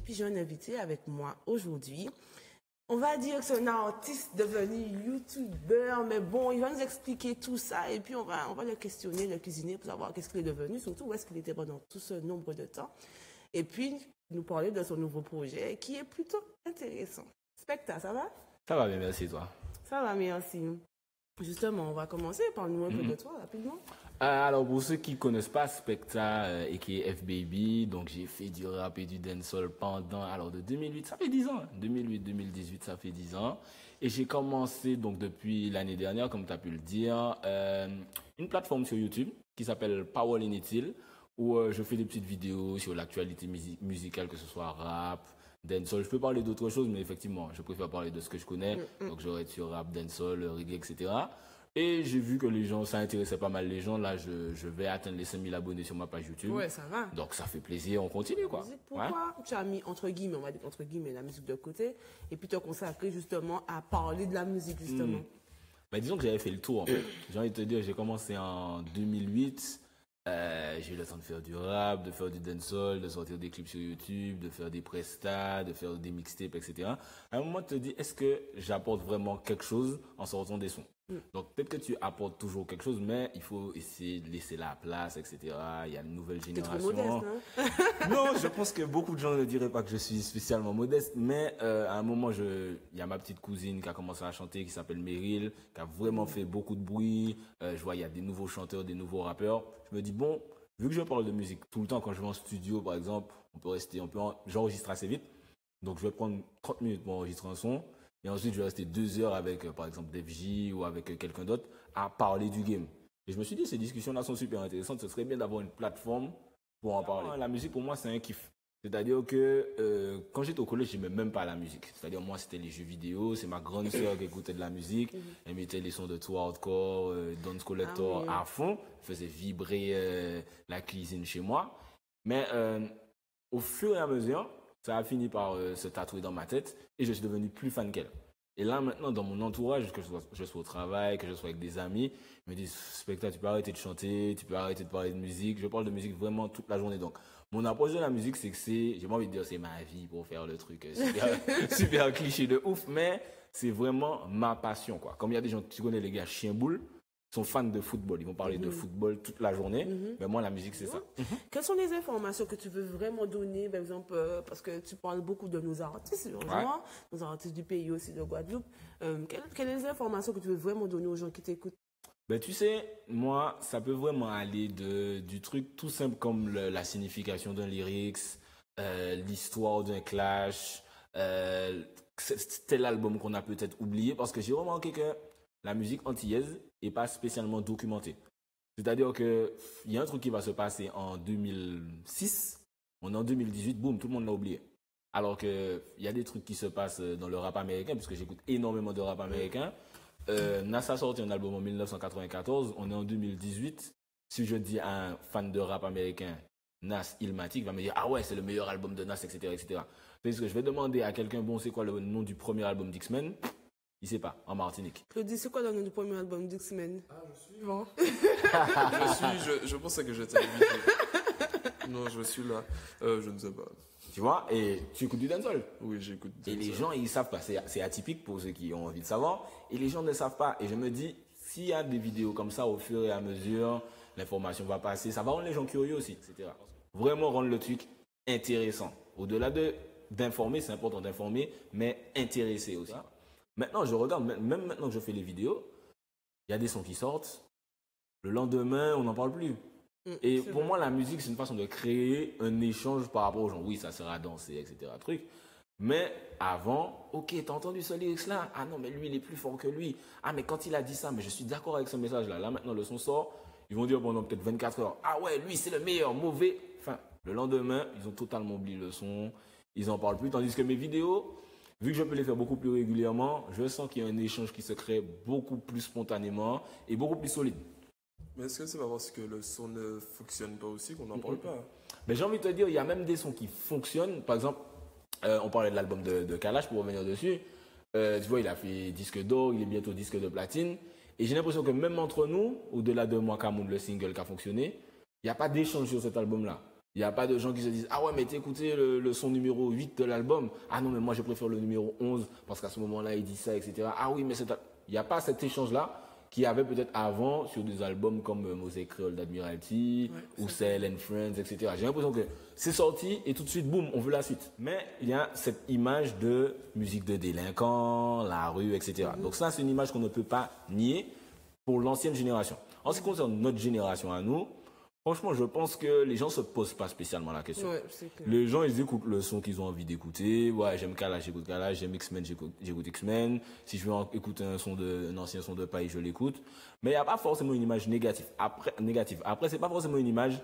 puis j'ai un invité avec moi aujourd'hui. On va dire que c'est un artiste devenu youtubeur, mais bon, il va nous expliquer tout ça et puis on va le questionner, le cuisiner pour savoir qu'est-ce qu'il est devenu, surtout où est-ce qu'il était pendant tout ce nombre de temps. Et puis, nous parler de son nouveau projet qui est plutôt intéressant. Specta, ça va? Ça va bien, merci toi. Ça va, merci. Justement, on va commencer par nous un peu de toi, rapidement. Alors, pour ceux qui ne connaissent pas Specta et qui est F-Baby, donc j'ai fait du rap et du dancehall pendant, alors de 2008, ça fait 10 ans, 2008-2018, ça fait 10 ans. Et j'ai commencé donc depuis l'année dernière, comme tu as pu le dire, une plateforme sur YouTube qui s'appelle Power Linitil, où je fais des petites vidéos sur l'actualité musicale, que ce soit rap, dancehall. Je peux parler d'autres choses, mais effectivement, je préfère parler de ce que je connais. Donc j'aurai sur rap, dancehall, reggae, etc. Et j'ai vu que les gens, ça intéressait pas mal les gens. Là, je vais atteindre les 5000 abonnés sur ma page YouTube. Ouais, ça va. Donc ça fait plaisir, on continue quoi. Pourquoi tu as mis entre guillemets, on va dire entre guillemets, la musique de côté et puis tu as consacré justement à parler de la musique justement? Mais disons que j'avais fait le tour en fait. J'ai envie de te dire, j'ai commencé en 2008. J'ai eu le temps de faire du rap, de faire du dancehall, de sortir des clips sur YouTube, de faire des prestats, de faire des mixtapes, etc. À un moment, tu te dis, est-ce que j'apporte vraiment quelque chose en sortant des sons? Donc peut-être que tu apportes toujours quelque chose, mais il faut essayer de laisser la place, etc. Il y a une nouvelle génération. T'es trop modeste, hein? Non, je pense que beaucoup de gens ne diraient pas que je suis spécialement modeste, mais à un moment, il y a ma petite cousine qui a commencé à chanter, qui s'appelle Meryl, qui a vraiment fait beaucoup de bruit. Je vois, il y a des nouveaux chanteurs, des nouveaux rappeurs. Je me dis, bon, vu que je parle de musique tout le temps, quand je vais en studio, par exemple, j'enregistre assez vite. Donc, je vais prendre 30 minutes pour enregistrer un son. Et ensuite, je vais rester 2 heures avec, par exemple, Def J ou avec quelqu'un d'autre à parler du game. Et je me suis dit, ces discussions-là sont super intéressantes. Ce serait bien d'avoir une plateforme pour en parler. La musique, pour moi, c'est un kiff. C'est-à-dire que quand j'étais au collège, je n'aimais même pas la musique. C'est-à-dire, moi, c'était les jeux vidéo. C'est ma grande sœur qui écoutait de la musique. Elle mettait les sons de Too Hardcore, Dance Collector à fond. Elle faisait vibrer la cuisine chez moi. Mais au fur et à mesure, ça a fini par se tatouer dans ma tête et je suis devenu plus fan qu'elle. Et là, maintenant, dans mon entourage, que je sois au travail, que je sois avec des amis, ils me disent, Specta, tu peux arrêter de chanter, tu peux arrêter de parler de musique. Je parle de musique vraiment toute la journée. Donc, mon approche de la musique, c'est que j'ai pas envie de dire c'est ma vie pour faire le truc super cliché de ouf, mais c'est vraiment ma passion, quoi. Comme il y a des gens, tu connais les gars Chien-Boule, sont fans de football. Ils vont parler de football toute la journée. Mais moi, la musique, c'est ça. Quelles sont les informations que tu veux vraiment donner, par exemple, parce que tu parles beaucoup de nos artistes, nos artistes du pays aussi, de Guadeloupe. Quelles sont les informations que tu veux vraiment donner aux gens qui t'écoutent? Ben, tu sais, moi, ça peut vraiment aller du truc tout simple comme la signification d'un lyrics, l'histoire d'un clash, tel album qu'on a peut-être oublié, parce que j'ai remarqué que la musique antillaise n'est pas spécialement documentée. C'est-à-dire qu'il y a un truc qui va se passer en 2006, on est en 2018, boum, tout le monde l'a oublié. Alors qu'il y a des trucs qui se passent dans le rap américain, puisque j'écoute énormément de rap américain. Nas a sorti un album en 1994, on est en 2018. Si je dis à un fan de rap américain, Nas, Illmatic, va me dire, ah ouais, c'est le meilleur album de Nas, etc., etc. Parce que je vais demander à quelqu'un, bon, c'est quoi le nom du premier album d'X-Men? Il sait pas, en Martinique. Claudie, c'est quoi le nom du premier album d'X-Men? Ah, je suis vivant. je pensais que j'étais invité. Non, je suis là. Je ne sais pas. Tu vois, et tu écoutes du dancehall? Oui, j'écoute du dancehall. Et les gens, ils savent pas. C'est atypique pour ceux qui ont envie de savoir. Et les gens ne savent pas. Et je me dis, s'il y a des vidéos comme ça, au fur et à mesure, l'information va passer. Ça va rendre les gens curieux aussi, etc. Vraiment rendre le truc intéressant. Au-delà d'informer, c'est important d'informer, mais intéresser aussi. Maintenant, je regarde, même maintenant que je fais les vidéos, il y a des sons qui sortent. Le lendemain, on n'en parle plus. Et pour moi, la musique, c'est une façon de créer un échange par rapport aux gens. Oui, ça sera à danser, etc. Truc. Mais avant, ok, t'as entendu ce lyrics-là? Ah non, mais lui, il est plus fort que lui. Ah, mais quand il a dit ça, mais je suis d'accord avec ce message-là. Là, maintenant, le son sort. Ils vont dire pendant peut-être 24 heures. Ah ouais, lui, c'est le meilleur, mauvais. Enfin, le lendemain, ils ont totalement oublié le son. Ils n'en parlent plus. Tandis que mes vidéos, vu que je peux les faire beaucoup plus régulièrement, je sens qu'il y a un échange qui se crée beaucoup plus spontanément et beaucoup plus solide. Mais est-ce que c'est pas parce que le son ne fonctionne pas aussi qu'on n'en parle pas? Mais j'ai envie de te dire, il y a même des sons qui fonctionnent. Par exemple, on parlait de l'album de Kalash pour revenir dessus. Tu vois, il a fait disque d'or, il est bientôt disque de platine. Et j'ai l'impression que même entre nous, au-delà de Moi Kamoun, le single qui a fonctionné, il n'y a pas d'échange sur cet album-là. Il n'y a pas de gens qui se disent ah ouais mais t'as écouté le son numéro 8 de l'album. Ah non mais moi je préfère le numéro 11 parce qu'à ce moment-là il dit ça, etc. Ah oui mais il n'y a pas cet échange-là qu'il y avait peut-être avant sur des albums comme Mosaic Creole d'Admiralty ou Cell and Friends, etc. J'ai l'impression que c'est sorti et tout de suite, boum, on veut la suite. Mais il y a cette image de musique de délinquants, la rue, etc. Donc ça, c'est une image qu'on ne peut pas nier pour l'ancienne génération. En ce qui concerne notre génération à nous, franchement, je pense que les gens ne se posent pas spécialement la question. Ouais, c'est clair. Les gens, ils écoutent le son qu'ils ont envie d'écouter. Ouais, j'aime Kalash, j'écoute Kalash. J'aime X-Men, j'écoute X-Men. Si je veux écouter un ancien son de paille, je l'écoute. Mais il n'y a pas forcément une image négative. Après, c'est pas forcément une image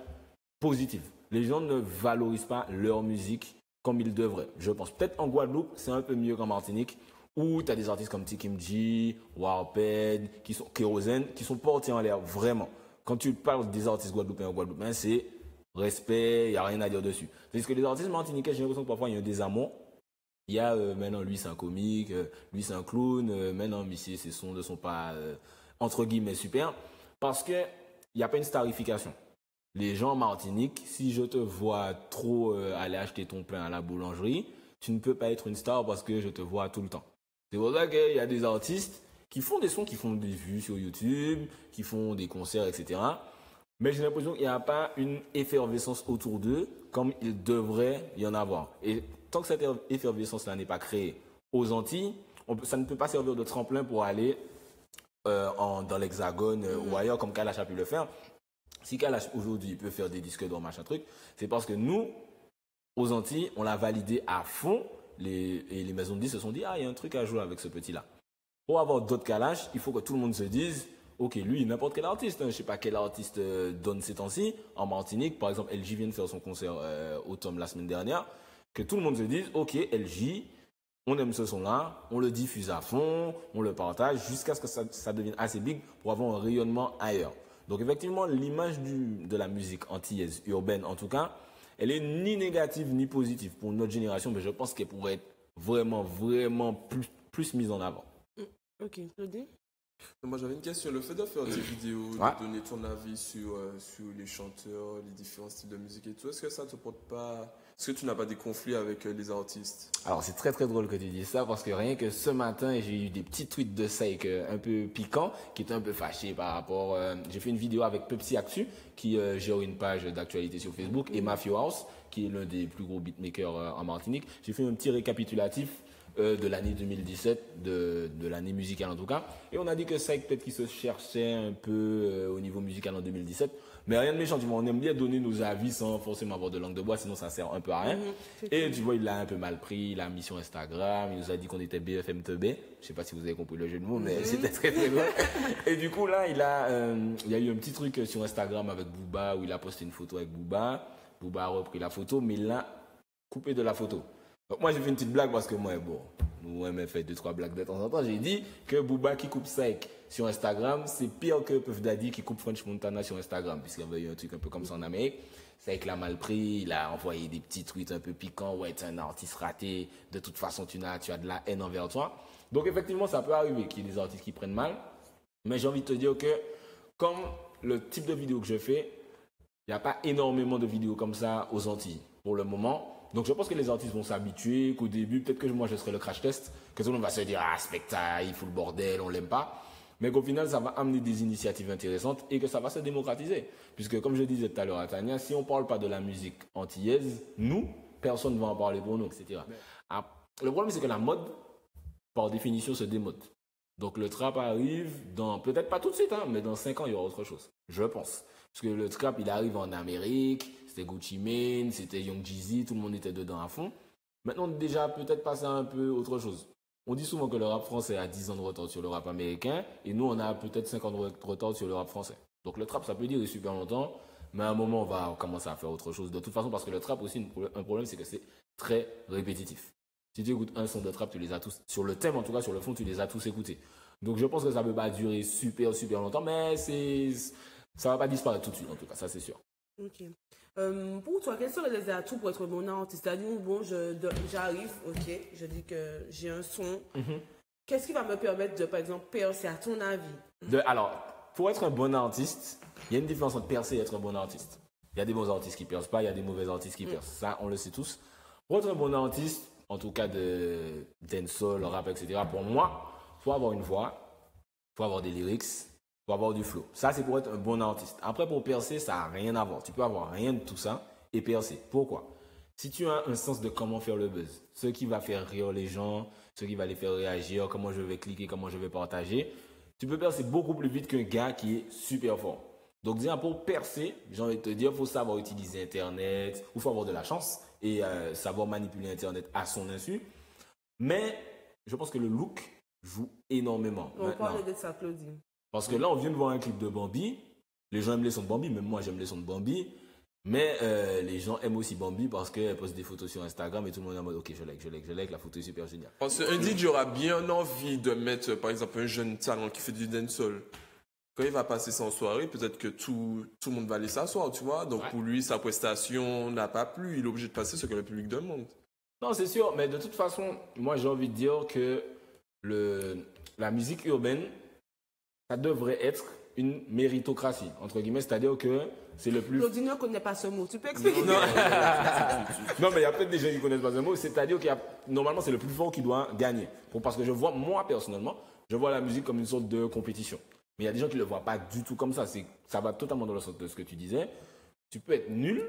positive. Les gens ne valorisent pas leur musique comme ils devraient. Je pense. Peut-être en Guadeloupe, c'est un peu mieux qu'en Martinique, où tu as des artistes comme Tikim G, Warped, Kérosène, qui sont portés en l'air, vraiment. Quand tu parles des artistes guadeloupéens, c'est respect, il n'y a rien à dire dessus. C'est que les artistes martiniquais, j'ai l'impression que parfois il y a un désamour. Il y a maintenant, lui c'est un comique, lui c'est un clown, maintenant, monsieur, ses sons ne sont pas, entre guillemets, super. Parce qu'il n'y a pas une starification. Les gens en Martinique, si je te vois trop aller acheter ton pain à la boulangerie, tu ne peux pas être une star parce que je te vois tout le temps. C'est pour ça qu'il y a des artistes qui font des sons, qui font des vues sur YouTube, qui font des concerts, etc. Mais j'ai l'impression qu'il n'y a pas une effervescence autour d'eux comme il devrait y en avoir. Et tant que cette effervescence-là n'est pas créée aux Antilles, ça ne peut pas servir de tremplin pour aller dans l'Hexagone ou ailleurs comme Kalash a pu le faire. Si Kalash aujourd'hui peut faire des disques d'or, machin truc, c'est parce que nous, aux Antilles, on l'a validé à fond. Et les maisons de disques se sont dit, ah, il y a un truc à jouer avec ce petit-là. Pour avoir d'autres Kalash, il faut que tout le monde se dise, ok, lui, n'importe quel artiste, je ne sais pas quel artiste donne ces temps-ci, en Martinique, par exemple, LJ vient de faire son concert au Tom la semaine dernière, que tout le monde se dise, ok, LJ, on aime ce son-là, on le diffuse à fond, on le partage, jusqu'à ce que ça devienne assez big pour avoir un rayonnement ailleurs. Donc effectivement, l'image de la musique antillaise, urbaine en tout cas, elle est ni négative ni positive pour notre génération, mais je pense qu'elle pourrait être vraiment, vraiment plus mise en avant. Ok, Claudie? Moi j'avais une question, le fait de faire des vidéos, de donner ton avis sur les chanteurs, les différents styles de musique et tout, est-ce que ça te porte pas... Est-ce que tu n'as pas des conflits avec les artistes? Alors c'est très très drôle que tu dises ça parce que rien que ce matin j'ai eu des petits tweets de Saïk un peu piquants qui étaient un peu fâchés par rapport... j'ai fait une vidéo avec Pepsi Actu qui gère une page d'actualité sur Facebook et Mafio House qui est l'un des plus gros beatmakers en Martinique. J'ai fait un petit récapitulatif de l'année 2017, de l'année musicale en tout cas. Et on a dit que Saïk peut-être qu'il se cherchait un peu au niveau musical en 2017. Mais rien de méchant, tu vois, on aime bien donner nos avis sans forcément avoir de langue de bois, sinon ça sert un peu à rien. Et tu vois, il l'a un peu mal pris, il a mis sur Instagram, il nous a dit qu'on était BFM Teubé. Je sais pas si vous avez compris le jeu de mots, mais c'était très très bien. Et du coup, là, il y a eu un petit truc sur Instagram avec Booba, où il a posté une photo avec Booba. Booba a repris la photo, mais il l'a coupé de la photo. Donc moi, j'ai fait une petite blague parce que moi, bon, nous, on fait 2-3 blagues de temps en temps. J'ai dit que Booba qui coupe Saïk sur Instagram, c'est pire que Puff Daddy qui coupe French Montana sur Instagram, puisqu'il y avait eu un truc un peu comme ça en Amérique. Saïk l'a mal pris, il a envoyé des petits tweets un peu piquants. Ouais, t'es un artiste raté, de toute façon, tu as de la haine envers toi. Donc effectivement, ça peut arriver qu'il y ait des artistes qui prennent mal. Mais j'ai envie de te dire que, comme le type de vidéo que je fais, il n'y a pas énormément de vidéos comme ça aux Antilles pour le moment. Donc je pense que les artistes vont s'habituer, qu'au début, peut-être que moi je serai le crash test, que tout le monde va se dire ah spectacle, il fout le bordel, on l'aime pas. Mais qu'au final ça va amener des initiatives intéressantes et que ça va se démocratiser. Puisque comme je disais tout à l'heure à Tania, si on ne parle pas de la musique antillaise, nous, personne ne va en parler pour nous, etc. Le problème c'est que la mode, par définition, se démode. Donc le trap arrive dans, peut-être pas tout de suite, hein, mais dans 5 ans il y aura autre chose, je pense. Parce que le trap il arrive en Amérique, c'était Gucci Mane, c'était Young Jeezy, tout le monde était dedans à fond. Maintenant, on est déjà peut-être passé à un peu autre chose. On dit souvent que le rap français a 10 ans de retard sur le rap américain, et nous, on a peut-être 5 ans de retard sur le rap français. Donc le trap, ça peut durer super longtemps, mais à un moment, on va commencer à faire autre chose. De toute façon, parce que le trap aussi, un problème, c'est que c'est très répétitif. Si tu écoutes un son de trap, tu les as tous, sur le thème en tout cas, sur le fond, tu les as tous écoutés. Donc je pense que ça ne peut pas durer super longtemps, mais ça ne va pas disparaître tout de suite, en tout cas, ça c'est sûr. Ok. Pour toi, quels seraient les atouts pour être bon artiste? C'est-à-dire, bon, j'arrive, ok, je dis que j'ai un son. Qu'est-ce qui va me permettre de, par exemple, percer, à ton avis? Alors, pour être un bon artiste, il y a une différence entre percer et être un bon artiste. Il y a des bons artistes qui percent pas, il y a des mauvais artistes qui percent. Ça, on le sait tous. Pour être un bon artiste, en tout cas de dancehall, rap, etc., pour moi, il faut avoir une voix, il faut avoir des lyrics, il faut avoir du flow. Ça, c'est pour être un bon artiste. Après, pour percer, ça n'a rien à voir. Tu peux avoir rien de tout ça et percer. Pourquoi? Si tu as un sens de comment faire le buzz, ce qui va faire rire les gens, ce qui va les faire réagir, comment je vais cliquer, comment je vais partager, tu peux percer beaucoup plus vite qu'un gars qui est super fort. Donc, déjà, pour percer, j'ai envie de te dire, il faut savoir utiliser Internet, il faut avoir de la chance et savoir manipuler Internet à son insu. Mais je pense que le look joue énormément. On parle de ça, Claudine. Parce que là, on vient de voir un clip de Bambi. Les gens aiment les sons de Bambi, même moi, j'aime les sons de Bambi. Mais les gens aiment aussi Bambi parce qu'elle poste des photos sur Instagram et tout le monde est en mode, ok, je like, la photo est super géniale. Parce qu'un DJ aura bien envie de mettre, par exemple, un jeune talent qui fait du dancehall. Quand il va passer ça en soirée, peut-être que tout le monde va aller s'asseoir, tu vois. Donc pour lui, sa prestation n'a pas plu. Il est obligé de passer ce que le public demande. Non, c'est sûr. Mais de toute façon, moi, j'ai envie de dire que la musique urbaine, ça devrait être une méritocratie, entre guillemets. C'est-à-dire que c'est le plus... Claudine ne connaît pas ce mot. Tu peux expliquer? Non, mais il y a peut-être des gens qui ne connaissent pas ce mot. C'est-à-dire qu'il y a... Normalement, c'est le plus fort qui doit gagner. Parce que je vois, moi, personnellement, je vois la musique comme une sorte de compétition. Mais il y a des gens qui ne le voient pas du tout comme ça. Ça va totalement dans le sens de ce que tu disais. Tu peux être nul.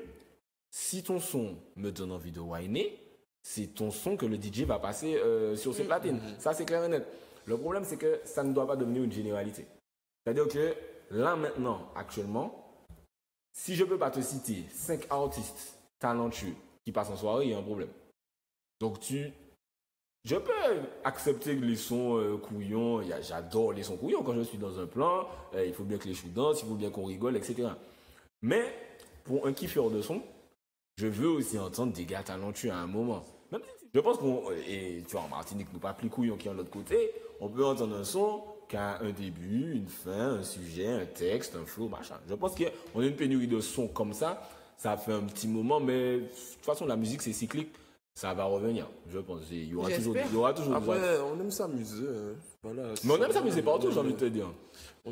Si ton son me donne envie de whiner, c'est ton son que le DJ va passer sur ses platines. Ça, c'est clair et net. Le problème, c'est que ça ne doit pas devenir une généralité. C'est-à-dire que là, maintenant, actuellement, si je ne peux pas te citer 5 artistes talentueux qui passent en soirée, il y a un problème. Donc, je peux accepter les sons couillons. J'adore les sons couillons quand je suis dans un plan. Il faut bien que les choux dansent, il faut bien qu'on rigole, etc. Mais pour un kiffeur de son, je veux aussi entendre des gars talentueux à un moment. Même si je pense et tu vois, en Martinique, nous pas plus couillons qui est de l'autre côté, on peut entendre un son qui a un début, une fin, un sujet, un texte, un flow, machin. Je pense qu'on a une pénurie de sons comme ça. Ça fait un petit moment, mais de toute façon, la musique, c'est cyclique. Ça va revenir, je pense. Il y aura toujours Après, on aime s'amuser. Voilà, mais on aime s'amuser partout, j'ai envie de te dire. On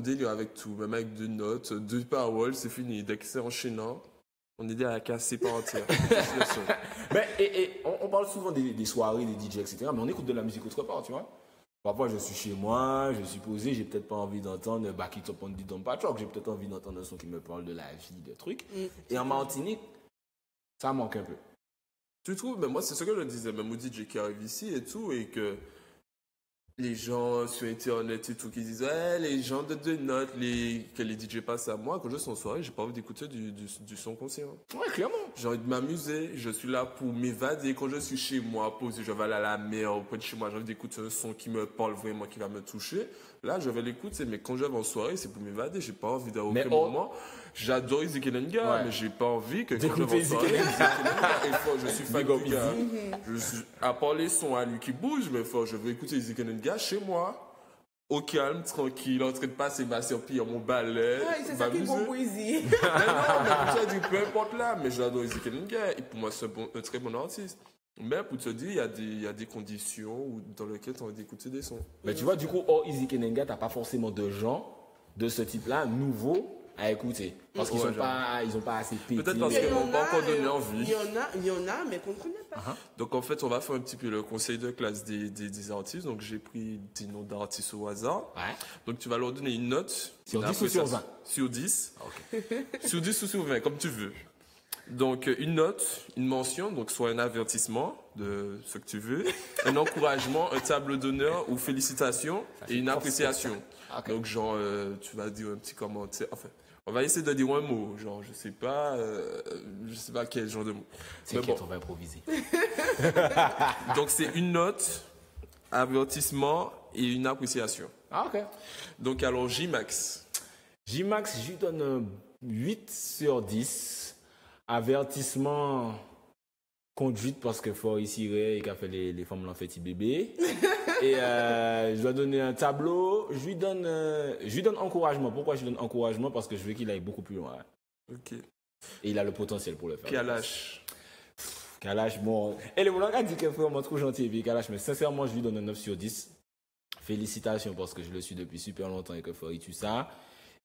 délire avec tout. Même avec 2 notes, 2 paroles, c'est fini. Dès que c'est enchaînant, on est à la casser par entière. Mais on parle souvent des soirées, des DJ, etc. Mais on écoute de la musique autre part, tu vois. Parfois, je suis chez moi, je suis posé, j'ai peut-être pas envie d'entendre Back It Up on the Dump Truck, j'ai peut-être envie d'entendre un son qui me parle de la vie, de trucs. Et en Martinique, ça manque un peu. Tu trouves, mais moi c'est ce que je disais, même au DJ qui arrive ici et tout, et que les gens sur Internet et tout qui disent les gens de 2 notes, que les DJ passent à moi, quand je suis en soirée, j'ai pas envie d'écouter du son conscient. Ouais, clairement. J'ai envie de m'amuser, je suis là pour m'évader. Quand je suis chez moi, posé, je vais aller à la mer, auprès de chez moi, j'ai envie d'écouter un son qui me parle vraiment, qui va me toucher. Là, je vais l'écouter, mais quand je vais en soirée, c'est pour m'évader. J'ai pas envie d'à aucun moment. J'adore Ezekiel Nga, mais j'ai pas envie que quand je vais en soirée, je suis fan du gars. À part les sons à lui qui bougent, mais je veux écouter Ezekiel Nga chez moi, au calme, tranquille, en train de passer ma serpille à mon balai. C'est ça qui est bon poésie. Mais peu importe là, mais j'adore Ezekiel Nga. Et pour moi, c'est un très bon artiste. Mais pour te dire, il y a des conditions dans lesquelles tu as envie d'écouter des sons. Mais tu vois, du coup, hors Easy Kenenga, tu n'as pas forcément de gens de ce type-là, nouveaux, à écouter. Parce qu'ils n'ont pas assez pété. Peut-être parce qu'ils n'ont pas encore donné envie. Il y en a, mais qu'on ne connaît pas. Donc en fait, on va faire un petit peu le conseil de classe des artistes. Donc j'ai pris des noms d'artistes au hasard. Ouais. Donc tu vas leur donner une note. Sur 10 ou sur 20? Sur 10. Okay. Sur 10 ou sur 20, comme tu veux. Donc, une note, une mention, donc soit un avertissement de ce que tu veux, un encouragement, un tableau d'honneur ou félicitations et une appréciation. Okay. Donc, genre, tu vas dire un petit commentaire. Enfin, on va essayer de dire un mot. Genre, je sais pas quel genre de mot. T'inquiète, on va improviser. Donc, c'est une note, avertissement et une appréciation. Ah, ok. Donc, alors, J-Max. J-Max, je lui donne un 8 sur 10. Avertissement, conduite parce que faut ici et qu'a fait les femmes l'ont fait bébé. Et je dois donner un tableau. Je lui donne encouragement. Pourquoi je lui donne encouragement? Parce que je veux qu'il aille beaucoup plus loin. Ok. Et il a le potentiel pour le faire. Kalash, bon. Et le Moulanga dit qu'il est vraiment trop gentil et puis Kalash, mais sincèrement, je lui donne un 9 sur 10. Félicitations parce que je le suis depuis super longtemps et que faut tue ça.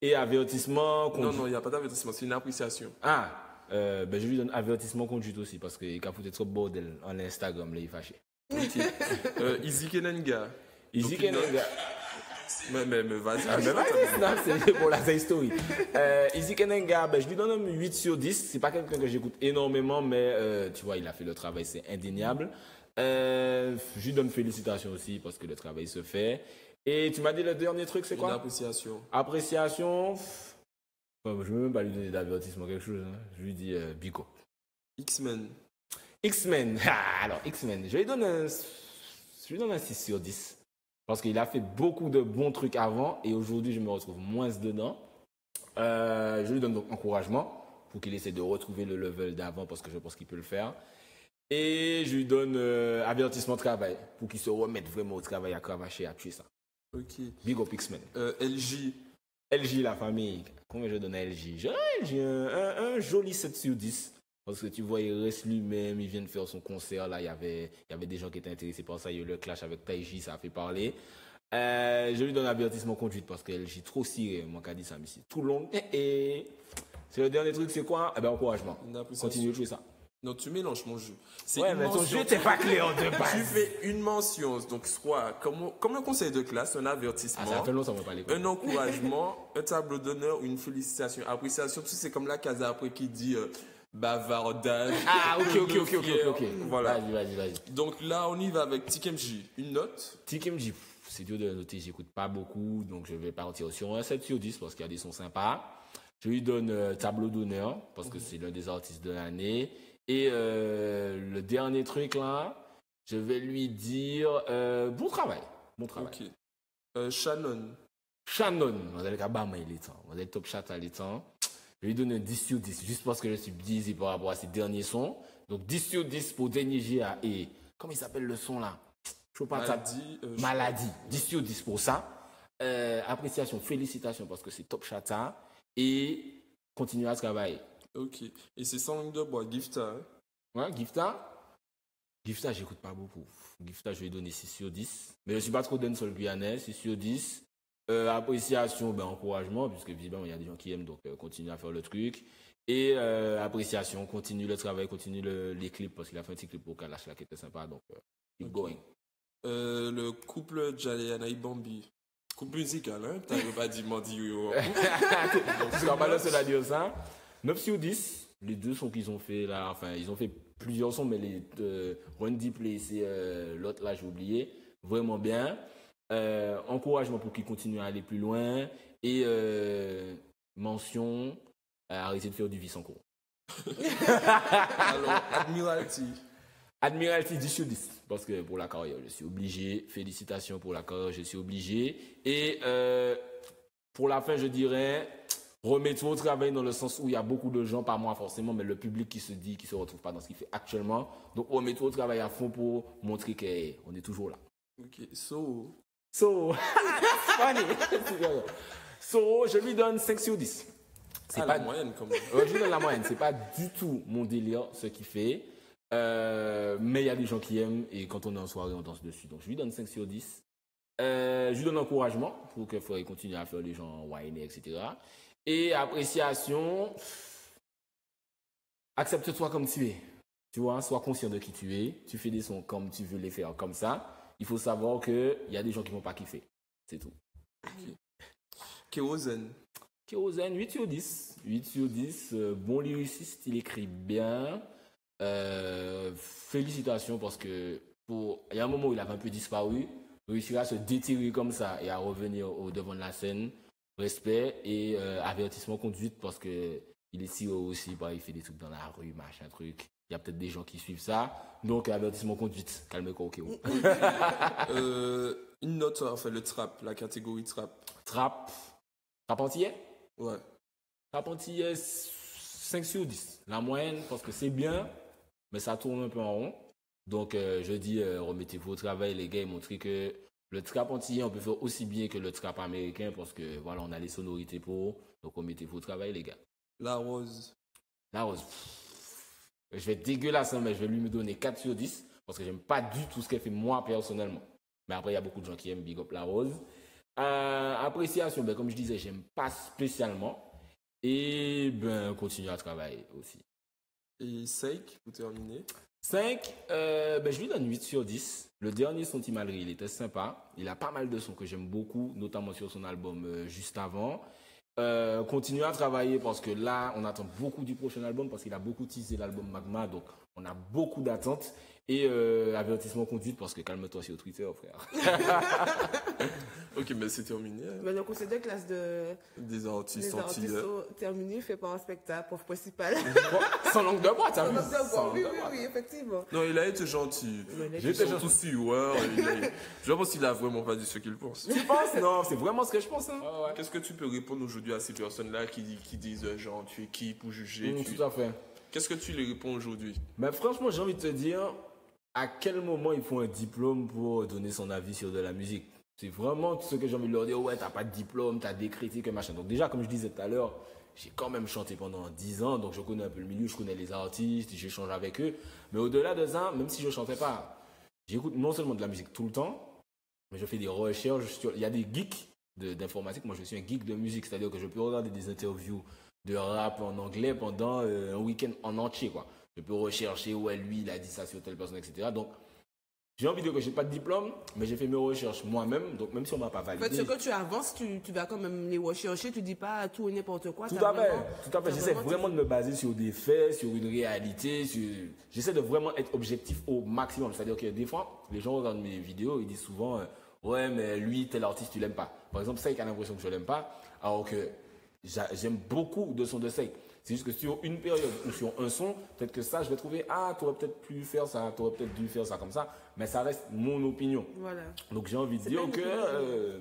Et avertissement Non, conduite. non, il n'y a pas d'avertissement, c'est une appréciation. Ben je lui donne avertissement conduite aussi parce qu'il a foutu trop bordel en Instagram, là, il est fâché. Ok. Izzy Kenenga. Izzy Donc, une note. Kenenga. Mais vas-y. Mais vas-y, Snap, c'est pour la side story. Izzy Kenenga, ben, je lui donne un 8 sur 10. C'est pas quelqu'un que j'écoute énormément, mais tu vois, il a fait le travail, c'est indéniable. Je lui donne félicitations aussi parce que le travail se fait. Et tu m'as dit le dernier truc, c'est Une quoi? appréciation. Appréciation. Je ne veux même pas lui donner d'avertissement, quelque chose. Hein. Je lui dis Bico. X-Men. X-Men. Alors, X-Men. Je lui donne un 6 sur 10. Parce qu'il a fait beaucoup de bons trucs avant et aujourd'hui, je me retrouve moins dedans. Je lui donne donc encouragement pour qu'il essaie de retrouver le level d'avant parce que je pense qu'il peut le faire. Et je lui donne avertissement de travail pour qu'il se remette vraiment au travail à cravacher, à tuer ça. Ok. Big up X-Men. LJ. LJ, la famille. Combien je donne à LJ? Je donne à LJ un joli 7 sur 10. Parce que tu vois, il reste lui-même, il vient de faire son concert. Là, il y avait des gens qui étaient intéressés par ça. Il y a eu le clash avec Taiji, ça a fait parler. Je lui donne avertissement conduite parce que LJ trop ciré. Moi, qui dit ça, mais c'est tout long. Et c'est le dernier truc, c'est quoi? Eh ben, encouragement. Continue de jouer ça. Non, tu mélanges mon jeu. C'est Ouais, une mais ton mention. jeu, t'es pas clair de Tu base. fais une mention, donc soit comme un conseil de classe, un avertissement, Ça fait longtemps qu'on va parler. un encouragement, un tableau d'honneur, une félicitation, appréciation. Tu sais, c'est comme la casa après qui dit bavardage. Ah, ok. Voilà. Vas-y. Donc là, on y va avec TKMJ. Une note. TKMJ, c'est dur de le noter, j'écoute pas beaucoup, donc je vais partir sur un 7 sur 10 parce qu'il y a des sons sympas. Je lui donne tableau d'honneur parce que c'est l'un des artistes de l'année. Et le dernier truc là, je vais lui dire bon travail. Ok. Shannon. Vous allez Kabama il est temps. Vous allez top chat à l'étang. Je lui donne un 10 sur 10 juste parce que je suis biaisé par rapport à ses derniers sons. Donc 10 sur 10 pour Denny Gia et comment il s'appelle le son là? Je sais pas. Maladie. 10 sur 10 pour ça. Appréciation, félicitations parce que c'est top chata et continue à travailler. Ok. Et c'est sans langue de bois, Gifta. Hein? Ouais, Gifta, j'écoute pas beaucoup. Gifta, je vais donner 6 sur 10. Mais je suis pas trop dancehall guyanais, 6 sur 10. Appréciation, ben, encouragement, puisque visiblement, il y a des gens qui aiment, donc continue à faire le truc. Et appréciation, continue le travail, continue les clips, parce qu'il a fait un petit clip pour Kalash là qui était sympa, donc keep going. Le couple Jaliana Bambi. Couple musical, hein? T'avais pas dit Mandi ou Tu seras pas le seul à dire ça. 9 sur 10. Les deux sons qu'ils ont fait là, enfin, ils ont fait plusieurs sons, mais les Run Deep Play, c'est l'autre là, j'ai oublié. Vraiment bien. Encouragement pour qu'ils continuent à aller plus loin. Et mention, arrêtez de faire du vice en cours. Alors, Admiralty 10 sur 10. Parce que pour la carrière, je suis obligé. Félicitations pour la carrière, je suis obligé. Et pour la fin, je dirais, remets-toi au travail dans le sens où il y a beaucoup de gens, pas moi forcément, mais le public qui se retrouve pas dans ce qu'il fait actuellement. Donc, remets-toi au travail à fond pour montrer qu'on est toujours là. Ok, funny. So, je lui donne 5 sur 10. C'est pas la moyenne quand même. Je lui donne la moyenne. C'est pas du tout mon délire ce qu'il fait. Mais il y a des gens qui aiment et quand on est en soirée, on danse dessus. Donc je lui donne 5 sur 10. Je lui donne encouragement pour qu'il faudrait continuer à faire les gens whiner, etc. Et appréciation, accepte-toi comme tu es. Tu vois, sois conscient de qui tu es. Tu fais des sons comme tu veux les faire, comme ça. Il faut savoir qu'il y a des gens qui ne vont pas kiffer. C'est tout. Okay. Kérosène, 8 sur 10. 8 sur 10. Bon lyriciste, il écrit bien. Félicitations parce que il y a un moment où il avait un peu disparu. Réussir à se déterrer comme ça et à revenir au devant de la scène. Respect et avertissement conduite parce que il est si haut aussi. Il fait des trucs dans la rue, machin truc. Il y a peut-être des gens qui suivent ça. Donc, avertissement conduite. Calme-toi, ok. Une note, enfin, le trap, la catégorie trap. Trap antillais? Ouais. Trap antillais, 5 sur 10. La moyenne, parce que c'est bien, mais ça tourne un peu en rond. Donc, je dis, remettez-vous au travail, les gars, et montrez que le trap antillais, on peut faire aussi bien que le trap américain, parce que, voilà, on a les sonorités pour. Donc, remettez-vous au travail, les gars. La Rose. Je vais être dégueulasse, hein, mais je vais lui me donner 4 sur 10 parce que j'aime pas du tout ce qu'elle fait moi personnellement. Mais après, il y a beaucoup de gens qui aiment Big Up La Rose. Appréciation, ben, comme je disais, j'aime pas spécialement. Et ben, continuer à travailler aussi. Et Seik, pour terminer. 5, ben, je lui donne 8 sur 10. Le dernier son Timalri, il était sympa. Il a pas mal de sons que j'aime beaucoup, notamment sur son album juste avant. Continuer à travailler parce que là, on attend beaucoup du prochain album parce qu'il a beaucoup teasé l'album Magma, donc on a beaucoup d'attentes. Et avertissement conduite parce que calme-toi sur Twitter, frère. Ok, mais c'est terminé. Hein. Mais donc, c'est deux classes Des artistes des artistes antillais. sont terminés, fait par un spectacle, prof principal. Sans langue de bois, t'as vu? Donc, Sans oui, langue de oui, bois. oui, effectivement. Non, il a été gentil. J'ai Ils été sont gentil. tous suiveurs. Je pense qu'il a vraiment pas dit ce qu'il pense. Tu penses? Non, c'est vraiment ce que je pense. Hein. Qu'est-ce que tu peux répondre aujourd'hui à ces personnes-là qui disent genre tu es qui pour juger Tout à fait. Qu'est-ce que tu les réponds aujourd'hui? Mais franchement, j'ai envie de te dire, à quel moment il faut un diplôme pour donner son avis sur de la musique? C'est vraiment ce que j'ai envie de leur dire. Ouais, t'as pas de diplôme, t'as des critiques, machin. Donc déjà, comme je disais tout à l'heure, j'ai quand même chanté pendant 10 ans, donc je connais un peu le milieu, je connais les artistes, j'échange avec eux. Mais au-delà de ça, même si je chantais pas, j'écoute non seulement de la musique tout le temps, mais je fais des recherches. Il y a des geeks d'informatique. Moi, je suis un geek de musique, c'est-à-dire que je peux regarder des interviews de rap en anglais pendant un week-end en entier, quoi. Je peux rechercher, ouais, lui, il a dit ça sur telle personne, etc. Donc, j'ai envie de dire que j'ai pas de diplôme, mais j'ai fait mes recherches moi-même. Donc, même si on m'a pas En validé. fait, ce que tu avances, tu vas quand même les rechercher, tu dis pas tout et n'importe quoi. Tout t'as à fait, vraiment- tout à fait. t'as J'essaie vraiment de me baser sur des faits, sur une réalité. J'essaie de vraiment être objectif au maximum. C'est-à-dire que des fois, les gens regardent mes vidéos, ils disent souvent, ouais, mais lui, tel artiste, tu l'aimes pas. Par exemple, Seik a l'impression que je l'aime pas, alors que j'aime beaucoup de sons de Seik. C'est juste que sur une période ou sur un son, peut-être que ça, je vais trouver, ah, tu aurais peut-être pu faire ça, tu aurais peut-être dû faire ça comme ça, mais ça reste mon opinion. Voilà. Donc j'ai envie de C'est dire pas une que. opinion.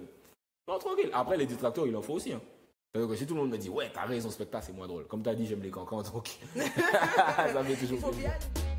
Non, tranquille. Après, les détracteurs, il en faut aussi. Hein. C'est-à-dire que si tout le monde me dit, ouais, t'as raison, ce spectacle, c'est moins drôle. Comme t'as dit, j'aime les cancans, donc. Ça fait toujours Il faut plaisir. bien.